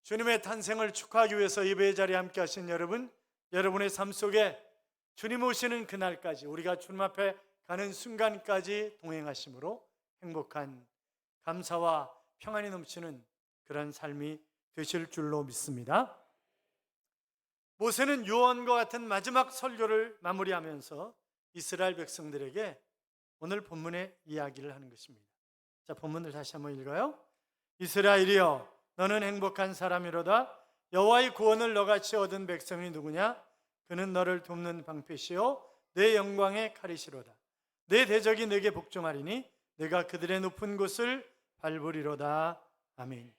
주님의 탄생을 축하하기 위해서 예배의 자리에 함께 하신 여러분, 여러분의 삶 속에 주님 오시는 그날까지, 우리가 주님 앞에 가는 순간까지 동행하심으로 행복한, 감사와 평안이 넘치는 그런 삶이 되실 줄로 믿습니다. 모세는 요한과 같은 마지막 설교를 마무리하면서 이스라엘 백성들에게 오늘 본문의 이야기를 하는 것입니다. 자, 본문을 다시 한번 읽어요. 이스라엘이여, 너는 행복한 사람이로다. 여호와의 구원을 너같이 얻은 백성이 누구냐? 그는 너를 돕는 방패시요 내 영광의 칼이시로다. 내 대적이 내게 복종하리니 내가 그들의 높은 곳을 밟으리로다. 아멘.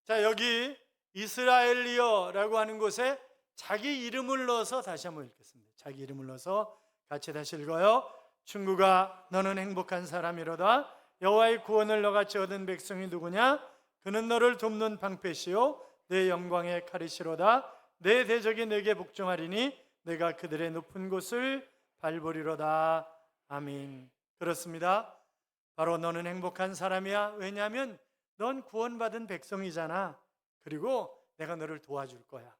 자, 여기 이스라엘이여라고 하는 곳에 자기 이름을 넣어서 다시 한번 읽겠습니다. 자기 이름을 넣어서 같이 다시 읽어요. 친구가, 너는 행복한 사람이로다. 여호와의 구원을 너같이 얻은 백성이 누구냐? 그는 너를 돕는 방패시요 내 영광의 칼이시로다. 내 대적이 내게 복종하리니 내가 그들의 높은 곳을 밟으리로다. 아멘. 그렇습니다. 바로 너는 행복한 사람이야. 왜냐하면 넌 구원받은 백성이잖아. 그리고 내가 너를 도와줄 거야.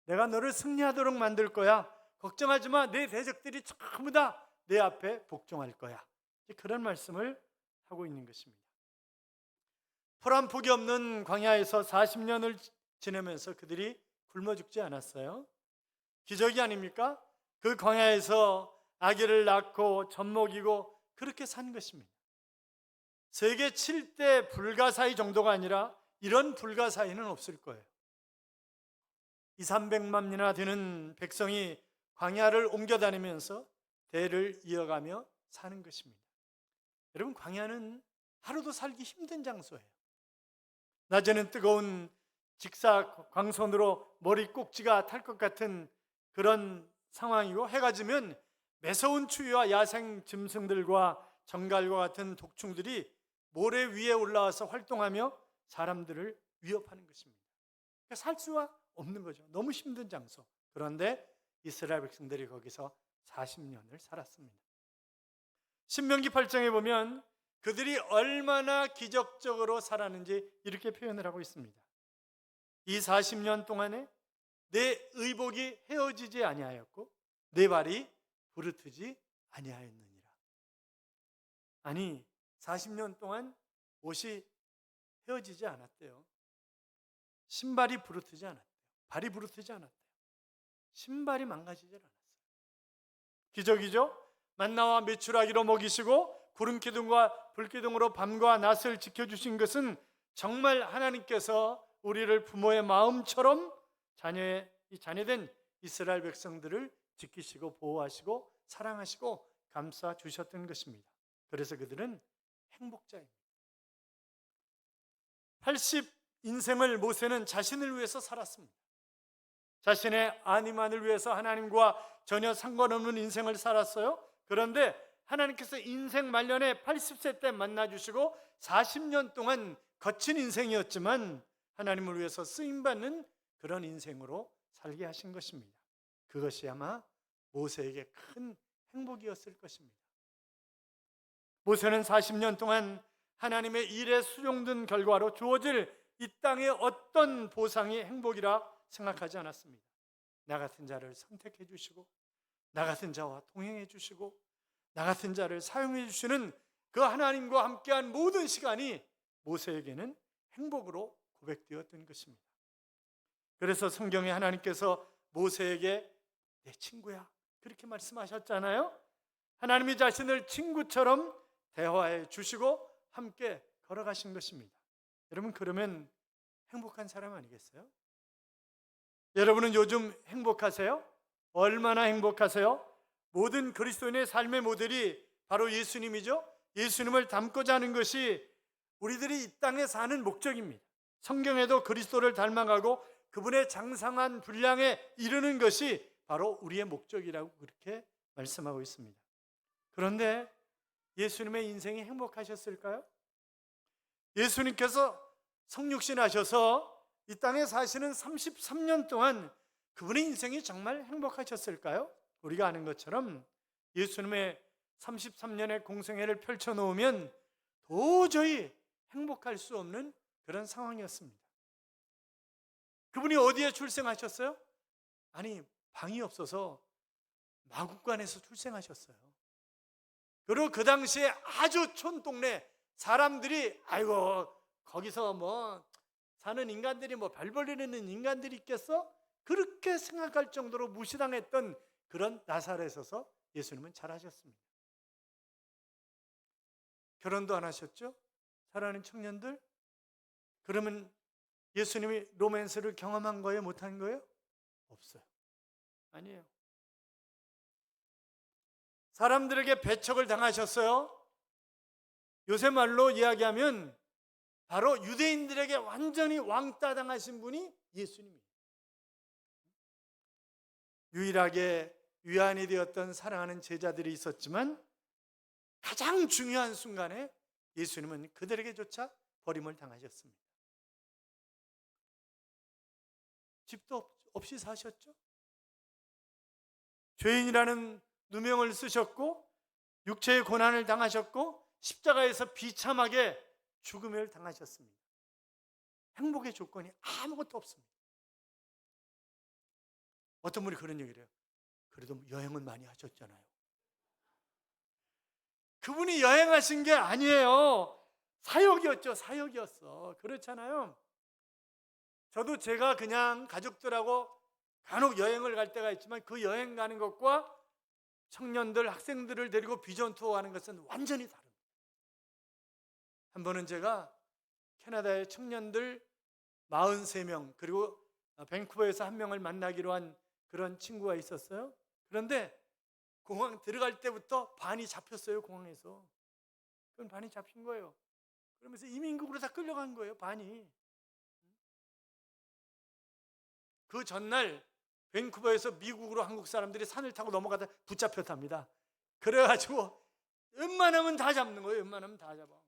내가 너를 승리하도록 만들 거야. 걱정하지 마. 내 대적들이 전부 다 내 앞에 복종할 거야. 그런 말씀을 하고 있는 것입니다. 풀 한 폭이 없는 광야에서 40년을 지내면서 그들이 굶어 죽지 않았어요. 기적이 아닙니까? 그 광야에서 아기를 낳고 젖 먹이고 그렇게 산 것입니다. 세계 7대 불가사의 정도가 아니라 이런 불가사의는 없을 거예요. 200~300만이나 되는 백성이 광야를 옮겨 다니면서 대를 이어가며 사는 것입니다. 여러분, 광야는 하루도 살기 힘든 장소예요. 낮에는 뜨거운 직사 광선으로 머리 꼭지가 탈 것 같은 그런 상황이고, 해가 지면 매서운 추위와 야생 짐승들과 정갈과 같은 독충들이 모래 위에 올라와서 활동하며 사람들을 위협하는 것입니다. 그러니까 살 수가 없는 거죠. 너무 힘든 장소. 그런데 이스라엘 백성들이 거기서 40년을 살았습니다. 신명기 8장에 보면 그들이 얼마나 기적적으로 살았는지 이렇게 표현을 하고 있습니다. 이 40년 동안에 내 의복이 헤어지지 아니하였고 내 발이 부르트지 아니하였느니라. 아니, 40년 동안 옷이 헤어지지 않았대요. 신발이 부르트지 않았대요. 발이 부르트지 않았대요. 신발이 망가지지 않았어요. 기적이죠? 만나와 메추라기로 먹이시고 구름 기둥과 불 기둥으로 밤과 낮을 지켜주신 것은 정말 하나님께서 우리를 부모의 마음처럼 자녀된 이스라엘 백성들을 지키시고 보호하시고 사랑하시고 감싸 주셨던 것입니다. 그래서 그들은 행복자입니다. 80 인생을 모세는 자신을 위해서 살았습니다. 자신의 안위만을 위해서 하나님과 전혀 상관없는 인생을 살았어요. 그런데 하나님께서 인생 말년에 80세 때 만나주시고 40년 동안 거친 인생이었지만 하나님을 위해서 쓰임받는 그런 인생으로 살게 하신 것입니다. 그것이 아마 모세에게 큰 행복이었을 것입니다. 모세는 40년 동안 하나님의 일에 수용된 결과로 주어질 이 땅의 어떤 보상이 행복이라 생각하지 않았습니다. 나 같은 자를 선택해 주시고 나 같은 자와 동행해 주시고 나 같은 자를 사용해 주시는 그 하나님과 함께한 모든 시간이 모세에게는 행복으로 고백되었던 것입니다. 그래서 성경에 하나님께서 모세에게 내 친구야 그렇게 말씀하셨잖아요. 하나님이 자신을 친구처럼 대화해 주시고 함께 걸어가신 것입니다. 여러분, 그러면 행복한 사람 아니겠어요? 여러분은 요즘 행복하세요? 얼마나 행복하세요? 모든 그리스도인의 삶의 모델이 바로 예수님이죠. 예수님을 닮고자 하는 것이 우리들이 이 땅에 사는 목적입니다. 성경에도 그리스도를 닮아가고 그분의 장상한 분량에 이르는 것이 바로 우리의 목적이라고 그렇게 말씀하고 있습니다. 그런데 예수님의 인생이 행복하셨을까요? 예수님께서 성육신 하셔서 이 땅에 사시는 33년 동안 그분의 인생이 정말 행복하셨을까요? 우리가 아는 것처럼 예수님의 33년의 공생애를 펼쳐놓으면 도저히 행복할 수 없는 그런 상황이었습니다. 그분이 어디에 출생하셨어요? 아니, 방이 없어서 마국간에서 출생하셨어요. 그리고 그 당시에 아주 촌동네 사람들이 아이고 거기서 뭐 사는 인간들이 뭐 별 볼일있는 인간들이 있겠어? 그렇게 생각할 정도로 무시당했던 그런 나사렛에서 예수님은 자라셨습니다. 결혼도 안 하셨죠? 사랑하는 청년들, 그러면 예수님이 로맨스를 경험한 거예요? 못한 거예요? 없어요. 아니에요. 사람들에게 배척을 당하셨어요. 요새 말로 이야기하면 바로 유대인들에게 완전히 왕따 당하신 분이 예수님이에요. 유일하게 위안이 되었던 사랑하는 제자들이 있었지만 가장 중요한 순간에 예수님은 그들에게조차 버림을 당하셨습니다. 집도 없이 사셨죠. 죄인이라는 누명을 쓰셨고 육체의 고난을 당하셨고 십자가에서 비참하게 죽음을 당하셨습니다. 행복의 조건이 아무것도 없습니다. 어떤 분이 그런 얘기를 해요. 그래도 여행은 많이 하셨잖아요. 그분이 여행하신 게 아니에요. 사역이었죠. 사역이었어. 그렇잖아요. 저도 제가 그냥 가족들하고 간혹 여행을 갈 때가 있지만 그 여행 가는 것과 청년들, 학생들을 데리고 비전 투어 하는 것은 완전히 다릅니다. 한 번은 제가 캐나다의 청년들 43명 그리고 밴쿠버에서 한 명을 만나기로 한 그런 친구가 있었어요. 그런데 공항 들어갈 때부터 반이 잡혔어요. 공항에서. 그건 반이 잡힌 거예요. 그러면서 이민국으로 다 끌려간 거예요. 반이. 그 전날 밴쿠버에서 미국으로 한국 사람들이 산을 타고 넘어가다 붙잡혔답니다. 그래가지고 웬만하면 다 잡는 거예요. 웬만하면 다 잡아.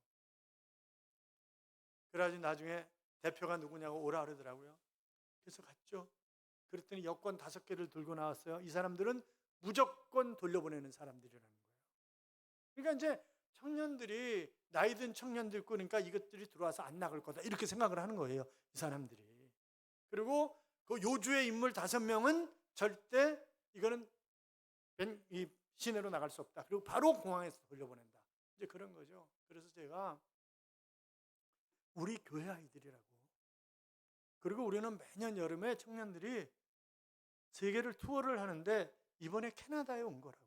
그래가지고 나중에 대표가 누구냐고 오라 그러더라고요. 그래서 갔죠. 그랬더니 여권 5개를 들고 나왔어요. 이 사람들은 무조건 돌려보내는 사람들이라는 거예요. 그러니까 이제 청년들이 나이 든 청년들 거니까 이것들이 들어와서 안 나갈 거다 이렇게 생각을 하는 거예요. 이 사람들이. 그리고 그 요주의 인물 5명은 절대 이거는 이 시내로 나갈 수 없다. 그리고 바로 공항에서 돌려보낸다. 이제 그런 거죠. 그래서 제가 우리 교회 아이들이라고. 그리고 우리는 매년 여름에 청년들이 세계를 투어를 하는데 이번에 캐나다에 온 거라고.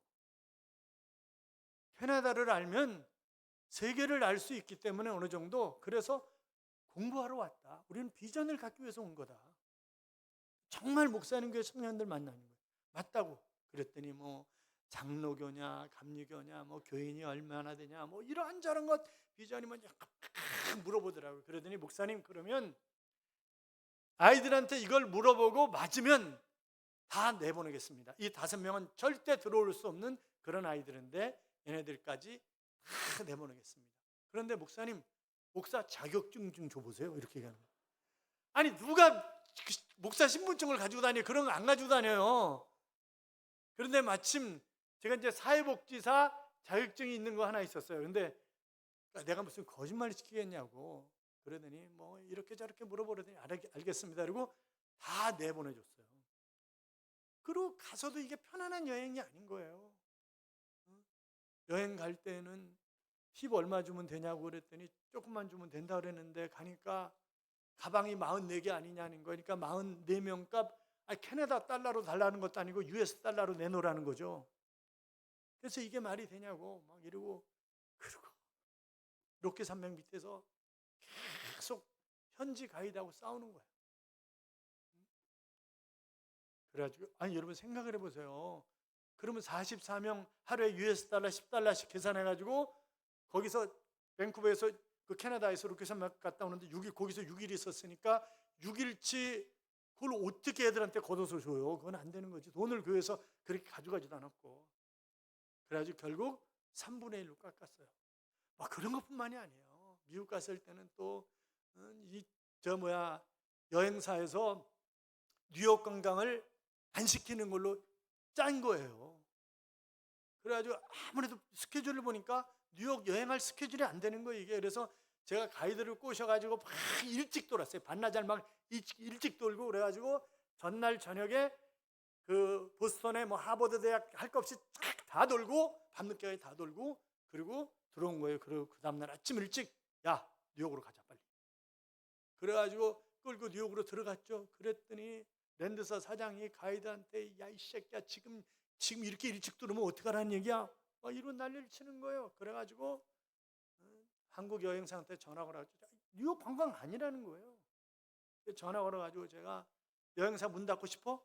캐나다를 알면 세계를 알 수 있기 때문에 어느 정도 그래서 공부하러 왔다. 우리는 비전을 갖기 위해서 온 거다. 정말 목사님 교회 청년들 만나는 거예요. 맞다고. 그랬더니 뭐 장로교냐 감리교냐 뭐 교인이 얼마나 되냐 뭐 이런저런 것 비전이 뭐냐 물어보더라고요. 그러더니 목사님 그러면 아이들한테 이걸 물어보고 맞으면 다 내보내겠습니다. 이 5명은 절대 들어올 수 없는 그런 아이들인데 얘네들까지 다 내보내겠습니다. 그런데 목사님 목사 자격증 좀 줘보세요. 이렇게 얘기하는 거예요. 아니 누가 목사 신분증을 가지고 다녀요? 그런 거 안 가지고 다녀요. 그런데 마침 제가 이제 사회복지사 자격증이 있는 거 하나 있었어요. 근데 내가 무슨 거짓말을 시키겠냐고 그러더니 뭐 이렇게 저렇게 물어보더니 알겠습니다. 그리고 다 내보내줬어요. 그리고 가서도 이게 편안한 여행이 아닌 거예요. 여행 갈 때는 팁 얼마 주면 되냐고 그랬더니 조금만 주면 된다 그랬는데 가니까 가방이 44개 아니냐는 거니까 44명 값 캐나다 달러로 달라는 것도 아니고 US 달러로 내놓으라는 거죠. 그래서 이게 말이 되냐고 막 이러고 그러고 로켓 산맥 밑에서 계속 현지 가이드하고 싸우는 거예요. 그래가지고 아니 여러분 생각을 해보세요. 그러면 44명 하루에 US 달러 10달러씩 계산해가지고 거기서 밴쿠버에서 그 캐나다에서 로켓 산맥 갔다 오는데 6일 거기서 6일 있었으니까 6일치 그걸 어떻게 애들한테 걷어서 줘요? 그건 안 되는 거지. 돈을 교회에서 그렇게 가져가지도 않았고. 그래가지고 결국 3분의 1로 깎았어요. 막 그런 것뿐만이 아니에요. 미국 갔을 때는 또 여행사에서 뉴욕 관광을 안 시키는 걸로 짠 거예요. 그래가지고 아무래도 스케줄을 보니까 뉴욕 여행할 스케줄이 안 되는 거예요. 이게 그래서 제가 가이드를 꼬셔가지고 막 일찍 돌았어요. 반나절 막 일찍 돌고 그래가지고 전날 저녁에 그 보스턴에 뭐 하버드 대학 할 것 없이 다 돌고 밤늦게까지 다 돌고 그리고 들어온 거예요. 그리고 그 다음날 아침 일찍 야 뉴욕으로 가자 빨리. 그래가지고 끌고 뉴욕으로 들어갔죠. 그랬더니 랜드서 사장이 가이드한테 야 이 새끼야 지금 이렇게 일찍 들어오면 어떡하라는 얘기야? 이런 난리를 치는 거예요. 그래가지고 한국 여행사한테 전화 걸어가지고 뉴욕 관광 아니라는 거예요. 전화 걸어가지고 제가 여행사 문 닫고 싶어?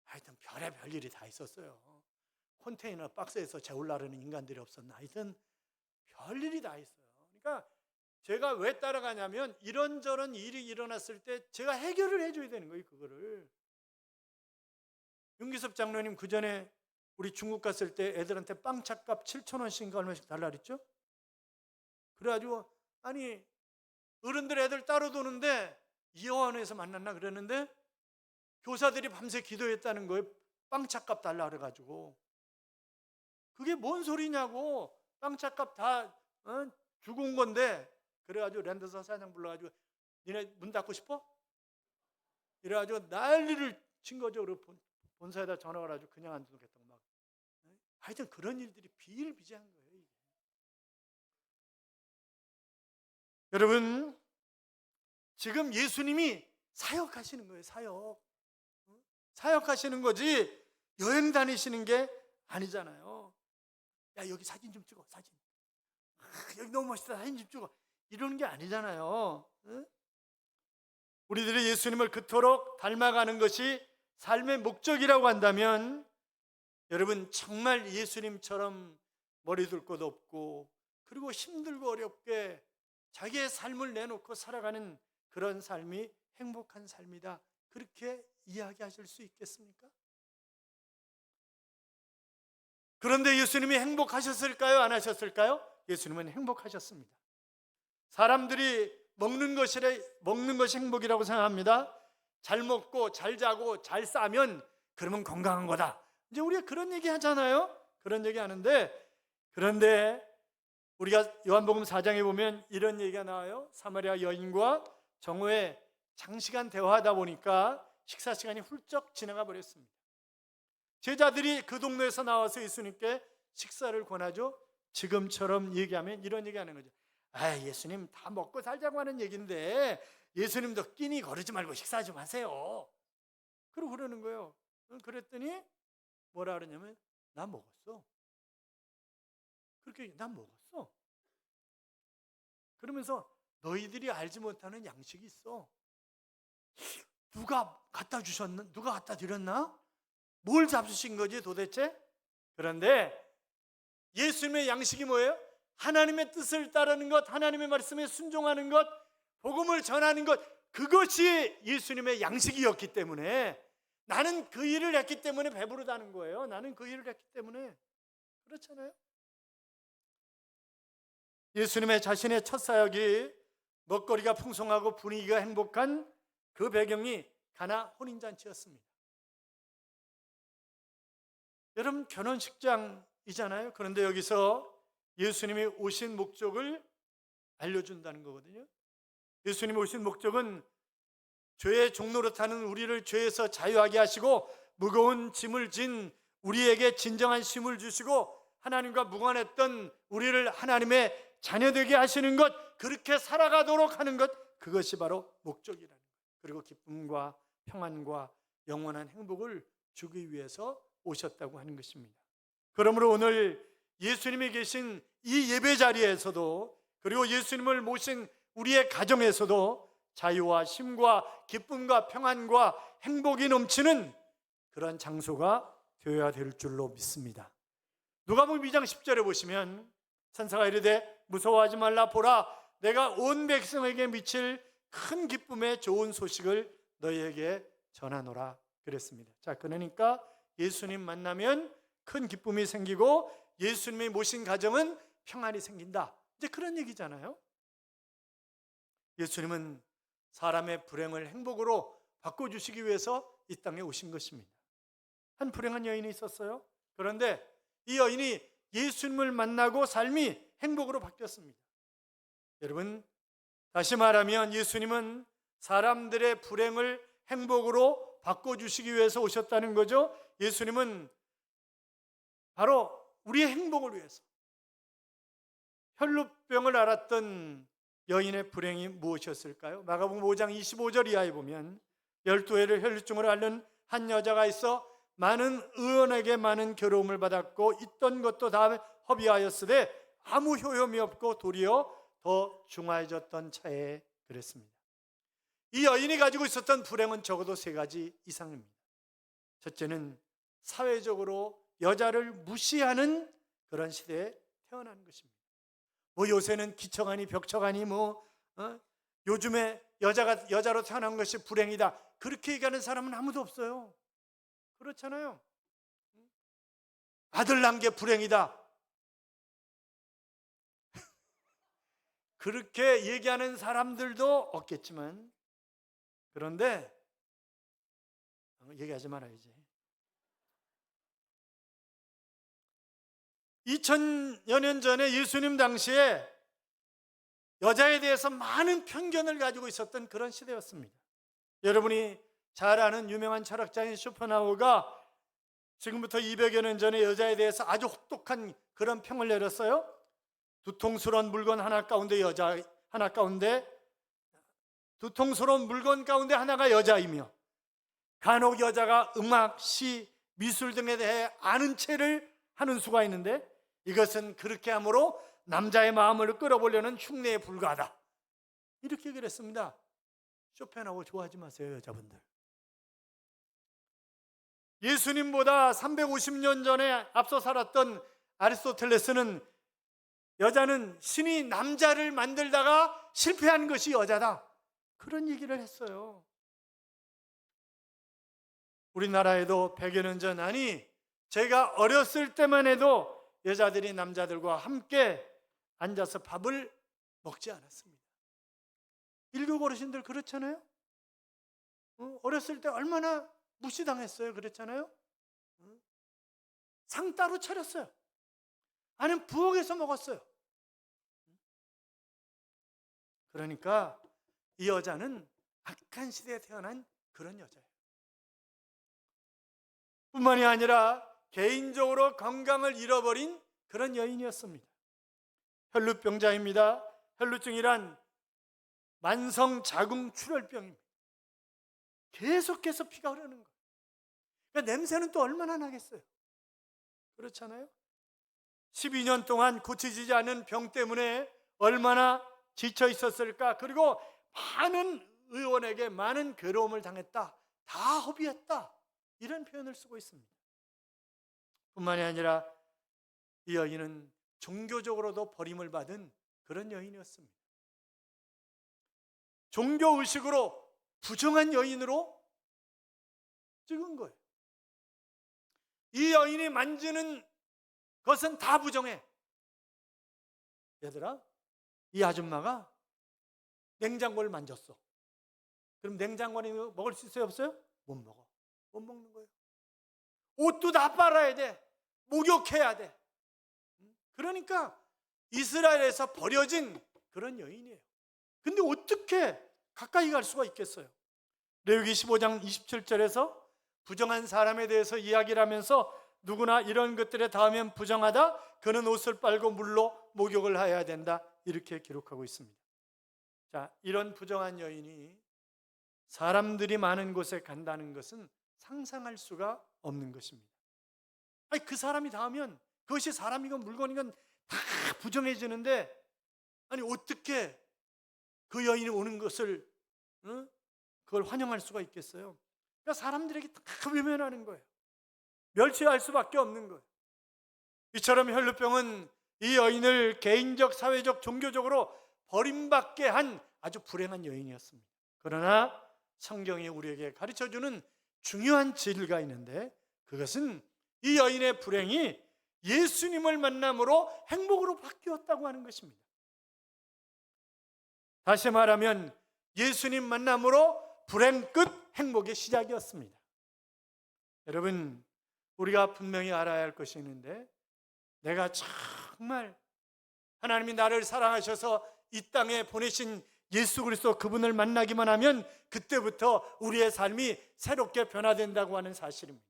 하여튼 별의별 일이 다 있었어요. 컨테이너 박스에서 재우려는 인간들이 없었나. 하여튼 별일이 다 있어요. 그러니까 제가 왜 따라가냐면 이런저런 일이 일어났을 때 제가 해결을 해줘야 되는 거예요. 그거를. 윤기섭 장로님 그 전에 우리 중국 갔을 때 애들한테 빵차값 7,000원씩인가 얼마씩 달라 그랬죠? 그래가지고 아니 어른들 애들 따로 도는데 이화원에서 만났나 그랬는데 교사들이 밤새 기도했다는 거예요. 빵차값 달라 그래가지고 그게 뭔 소리냐고. 빵차값 다 주고 온 건데. 그래가지고 랜드서 사장 불러가지고 니네 문 닫고 싶어? 이래가지고 난리를 친 거죠. 그리고 본사에다 전화 와가지고 그냥 안 두겠다고 막. 하여튼 그런 일들이 비일비재한 거예요. 이게. 여러분 지금 예수님이 사역하시는 거예요. 사역하시는 거지 여행 다니시는 게 아니잖아요. 야 여기 사진 좀 찍어. 사진. 여기 너무 멋있다. 사진 좀 찍어. 이런 게 아니잖아요. 우리들이 예수님을 그토록 닮아가는 것이 삶의 목적이라고 한다면 여러분 정말 예수님처럼 머리 둘 것 없고 그리고 힘들고 어렵게 자기의 삶을 내놓고 살아가는 그런 삶이 행복한 삶이다. 그렇게 이야기하실 수 있겠습니까? 그런데 예수님이 행복하셨을까요? 안 하셨을까요? 예수님은 행복하셨습니다. 사람들이 먹는 것이 행복이라고 생각합니다. 잘 먹고 잘 자고 잘 싸면 그러면 건강한 거다. 이제 우리가 그런 얘기 하잖아요. 그런 얘기 하는데 그런데 우리가 요한복음 4장에 보면 이런 얘기가 나와요. 사마리아 여인과 정오에 장시간 대화하다 보니까 식사 시간이 훌쩍 지나가 버렸습니다. 제자들이 그 동네에서 나와서 예수님께 식사를 권하죠. 지금처럼 얘기하면 이런 얘기하는 거죠. 예수님 다 먹고 살자고 하는 얘기인데 예수님도 끼니 거르지 말고 식사 좀 하세요. 그러고 그러는 거예요. 그랬더니 뭐라 그러냐면 나 먹었어. 그렇게 난 먹었어. 그러면서 너희들이 알지 못하는 양식이 있어. 누가 갖다 주셨나? 누가 갖다 드렸나? 뭘 잡수신 거지 도대체? 그런데 예수님의 양식이 뭐예요? 하나님의 뜻을 따르는 것, 하나님의 말씀에 순종하는 것, 복음을 전하는 것, 그것이 예수님의 양식이었기 때문에 나는 그 일을 했기 때문에 배부르다는 거예요. 나는 그 일을 했기 때문에. 그렇잖아요. 예수님의 자신의 첫 사역이 먹거리가 풍성하고 분위기가 행복한 그 배경이 가나 혼인잔치였습니다. 여러분 결혼식장이잖아요. 그런데 여기서 예수님이 오신 목적을 알려준다는 거거든요. 예수님이 오신 목적은 죄의 종로로 타는 우리를 죄에서 자유하게 하시고 무거운 짐을 진 우리에게 진정한 쉼을 주시고 하나님과 무관했던 우리를 하나님의 자녀되게 하시는 것, 그렇게 살아가도록 하는 것, 그것이 바로 목적이라는 거예요. 그리고 기쁨과 평안과 영원한 행복을 주기 위해서 오셨다고 하는 것입니다. 그러므로 오늘 예수님이 계신 이 예배 자리에서도 그리고 예수님을 모신 우리의 가정에서도 자유와 쉼과 기쁨과 평안과 행복이 넘치는 그런 장소가 되어야 될 줄로 믿습니다. 누가복음 2장 10절에 보시면 천사가 이르되 무서워하지 말라. 보라 내가 온 백성에게 미칠 큰 기쁨의 좋은 소식을 너희에게 전하노라 그랬습니다. 자, 그러니까 예수님 만나면 큰 기쁨이 생기고 예수님이 모신 가정은 평안이 생긴다. 이제 그런 얘기잖아요. 예수님은 사람의 불행을 행복으로 바꿔주시기 위해서 이 땅에 오신 것입니다. 한 불행한 여인이 있었어요. 그런데 이 여인이 예수님을 만나고 삶이 행복으로 바뀌었습니다. 여러분, 다시 말하면 예수님은 사람들의 불행을 행복으로 바꿔주시기 위해서 오셨다는 거죠. 예수님은 바로 우리의 행복을 위해서. 혈루병을 앓았던 여인의 불행이 무엇이었을까요? 마가복음 5장 25절 이하에 보면 12회를 혈루증으로 앓는 한 여자가 있어 많은 의원에게 많은 괴로움을 받았고 있던 것도 다 허비하였으되 아무 효험이 없고 도리어 더 중하여졌던 차에 그랬습니다. 이 여인이 가지고 있었던 불행은 적어도 3가지 이상입니다. 첫째는 사회적으로 여자를 무시하는 그런 시대에 태어난 것입니다. 뭐 요새는 기척하니 벽척하니 요즘에 여자로 태어난 것이 불행이다, 그렇게 얘기하는 사람은 아무도 없어요. 그렇잖아요. 아들 난 게 불행이다, 그렇게 얘기하는 사람들도 없겠지만, 그런데 얘기하지 말아야지. 2000여 년 전에 예수님 당시에 여자에 대해서 많은 편견을 가지고 있었던 그런 시대였습니다. 여러분이 잘 아는 유명한 철학자인 쇼펜하우어가 지금부터 200여 년 전에 여자에 대해서 아주 혹독한 그런 평을 내렸어요. 두통스러운 물건 하나 가운데 두통스러운 물건 가운데 하나가 여자이며 간혹 여자가 음악, 시, 미술 등에 대해 아는 체를 하는 수가 있는데 이것은 그렇게 함으로 남자의 마음을 끌어보려는 흉내에 불과하다, 이렇게 그랬습니다. 쇼펜하우어 좋아하지 마세요, 여자분들. 예수님보다 350년 전에 앞서 살았던 아리스토텔레스는 여자는 신이 남자를 만들다가 실패한 것이 여자다, 그런 얘기를 했어요. 우리나라에도 100여 년 전, 아니 제가 어렸을 때만 해도 여자들이 남자들과 함께 앉아서 밥을 먹지 않았습니다. 일국 어르신들 그렇잖아요. 어렸을 때 얼마나 무시당했어요. 그렇잖아요. 상 따로 차렸어요. 아니면 부엌에서 먹었어요. 그러니까 이 여자는 악한 시대에 태어난 그런 여자예요. 뿐만이 아니라 개인적으로 건강을 잃어버린 그런 여인이었습니다. 혈루병자입니다. 혈루증이란 만성 자궁 출혈병입니다. 계속해서 피가 흐르는 거예요. 그러니까 냄새는 또 얼마나 나겠어요. 그렇잖아요. 12년 동안 고쳐지지 않은 병 때문에 얼마나 지쳐 있었을까. 그리고 많은 의원에게 많은 괴로움을 당했다, 다 허비했다, 이런 표현을 쓰고 있습니다. 뿐만이 아니라 이 여인은 종교적으로도 버림을 받은 그런 여인이었습니다. 종교의식으로 부정한 여인으로 찍은 거예요. 이 여인이 만지는 것은 다 부정해. 얘들아, 이 아줌마가 냉장고를 만졌어. 그럼 냉장고 안에 먹을 수 있어요, 없어요? 못 먹어. 못 먹는 거예요. 옷도 다 빨아야 돼. 목욕해야 돼. 그러니까 이스라엘에서 버려진 그런 여인이에요. 근데 어떻게 가까이 갈 수가 있겠어요? 레위기 15장 27절에서 부정한 사람에 대해서 이야기를 하면서 누구나 이런 것들에 닿으면 부정하다, 그는 옷을 빨고 물로 목욕을 해야 된다, 이렇게 기록하고 있습니다. 자, 이런 부정한 여인이 사람들이 많은 곳에 간다는 것은 상상할 수가 없는 것입니다. 아니, 그 사람이 닿으면 그것이 사람이건 물건이건 다 부정해지는데, 아니 어떻게 그 여인이 오는 것을 그걸 환영할 수가 있겠어요? 그러니까 사람들에게 다 외면하는 거예요. 멸시할 수밖에 없는 거예요. 이처럼 혈루병은 이 여인을 개인적, 사회적, 종교적으로 버림받게 한 아주 불행한 여인이었습니다. 그러나 성경이 우리에게 가르쳐주는 중요한 진리가 있는데, 그것은 이 여인의 불행이 예수님을 만남으로 행복으로 바뀌었다고 하는 것입니다. 다시 말하면 예수님 만남으로 불행 끝 행복의 시작이었습니다. 여러분, 우리가 분명히 알아야 할 것이 있는데, 내가 정말 하나님이 나를 사랑하셔서 이 땅에 보내신 예수 그리스도 그분을 만나기만 하면 그때부터 우리의 삶이 새롭게 변화된다고 하는 사실입니다.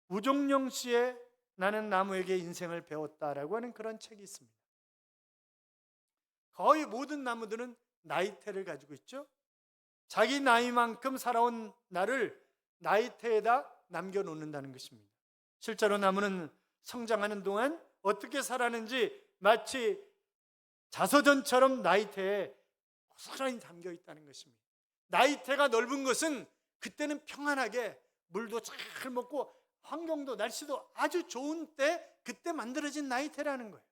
우종룡 씨의 나는 나무에게 인생을 배웠다라고 하는 그런 책이 있습니다. 거의 모든 나무들은 나이테를 가지고 있죠. 자기 나이만큼 살아온 나를 나이테에다 남겨놓는다는 것입니다. 실제로 나무는 성장하는 동안 어떻게 살았는지 마치 자서전처럼 나이테에 고스란히 담겨 있다는 것입니다. 나이테가 넓은 것은 그때는 평안하게 물도 잘 먹고 환경도 날씨도 아주 좋은 때 그때 만들어진 나이테라는 거예요.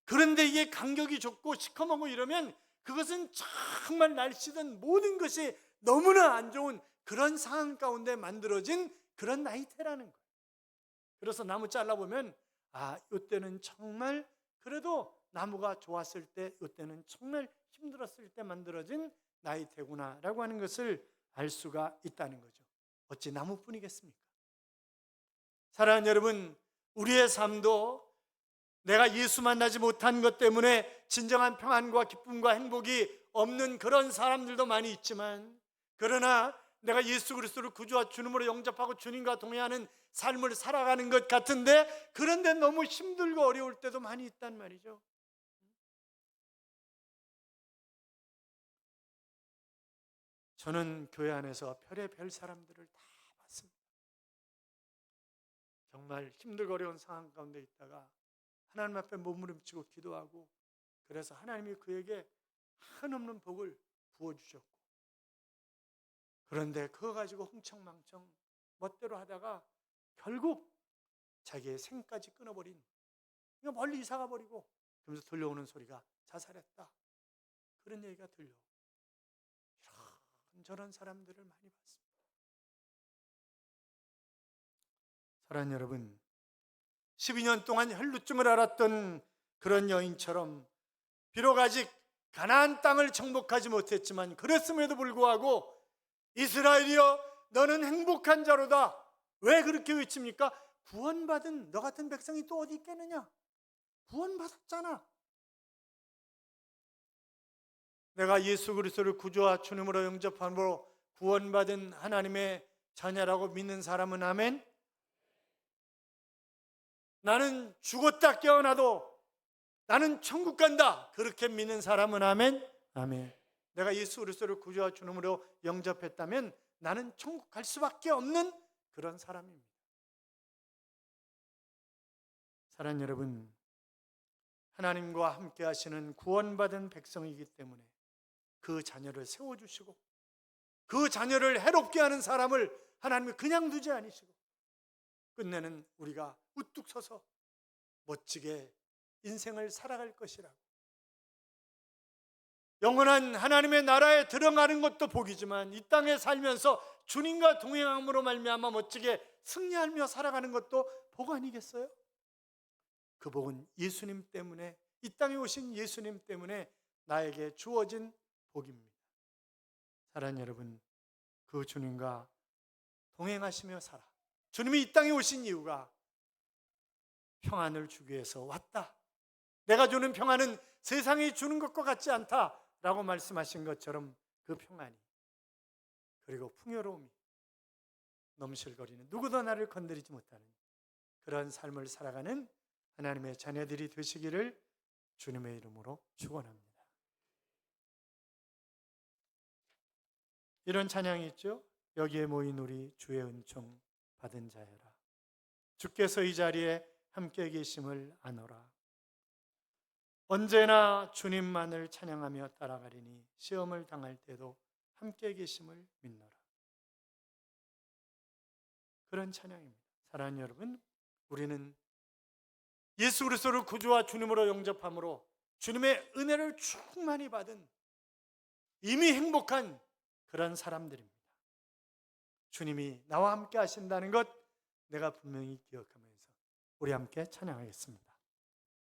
그런데 이게 간격이 좁고 시커멓고 이러면 그것은 정말 날씨든 모든 것이 너무나 안 좋은 그런 상황 가운데 만들어진 그런 나이테라는 거예요. 그래서 나무 잘라보면 이때는 정말 그래도 나무가 좋았을 때, 이때는 정말 힘들었을 때 만들어진 나이테구나라고 하는 것을 알 수가 있다는 거죠. 어찌 나무뿐이겠습니까? 사랑하는 여러분, 우리의 삶도 내가 예수 만나지 못한 것 때문에 진정한 평안과 기쁨과 행복이 없는 그런 사람들도 많이 있지만, 그러나 내가 예수 그리스도를 구주와 주님으로 영접하고 주님과 동행하는 삶을 살아가는 것 같은데, 그런데 너무 힘들고 어려울 때도 많이 있단 말이죠. 저는 교회 안에서 별의별 사람들을 다 봤습니다. 정말 힘들고 어려운 상황 가운데 있다가 하나님 앞에 몸부림치고 기도하고, 그래서 하나님이 그에게 한없는 복을 부어주셨고, 그런데 그거 가지고 흥청망청 멋대로 하다가 결국 자기의 생까지 끊어버린, 그러니까 멀리 이사가 버리고, 그러면서 들려오는 소리가 자살했다, 그런 얘기가 들려. 이런저런 사람들을 많이 봤습니다. 사랑하는 여러분, 12년 동안 혈루증을 앓았던 그런 여인처럼 비록 아직 가나안 땅을 정복하지 못했지만, 그랬음에도 불구하고 이스라엘이여 너는 행복한 자로다. 왜 그렇게 외칩니까? 구원받은 너 같은 백성이 또 어디 있겠느냐? 구원받았잖아. 내가 예수 그리스도를 구주와 주님으로 영접함으로 구원받은 하나님의 자녀라고 믿는 사람은 아멘. 나는 죽었다 깨어나도 나는 천국 간다, 그렇게 믿는 사람은 아멘. 아멘. 내가 예수 그리스도를 구주와 주님으로 영접했다면 나는 천국 갈 수밖에 없는 그런 사람입니다. 사랑하는 여러분, 하나님과 함께 하시는 구원받은 백성이기 때문에 그 자녀를 세워주시고, 그 자녀를 해롭게 하는 사람을 하나님이 그냥 두지 않으시고, 끝내는 우리가 우뚝 서서 멋지게 인생을 살아갈 것이라고, 영원한 하나님의 나라에 들어가는 것도 복이지만 이 땅에 살면서 주님과 동행함으로 말미암아 멋지게 승리하며 살아가는 것도 복 아니겠어요? 그 복은 예수님 때문에, 이 땅에 오신 예수님 때문에 나에게 주어진 복입니다. 사랑하는 여러분, 그 주님과 동행하시며 살아. 주님이 이 땅에 오신 이유가 평안을 주기 위해서 왔다. 내가 주는 평안은 세상이 주는 것과 같지 않다라고 말씀하신 것처럼 그 평안이, 그리고 풍요로움이 넘실거리는, 누구도 나를 건드리지 못하는 그런 삶을 살아가는 하나님의 자녀들이 되시기를 주님의 이름으로 축원합니다. 이런 찬양이 있죠. 여기에 모인 우리 주의 은총 받은 자여라. 주께서 이 자리에 함께 계심을 아노라. 언제나 주님만을 찬양하며 따라가리니 시험을 당할 때도 함께 계심을 믿노라. 그런 찬양입니다. 사랑하는 여러분, 우리는 예수 그리스도를 구주와 주님으로 영접함으로 주님의 은혜를 충만히 받은 이미 행복한 그런 사람들입니다. 주님이 나와 함께 하신다는 것 내가 분명히 기억하면서 우리 함께 찬양하겠습니다.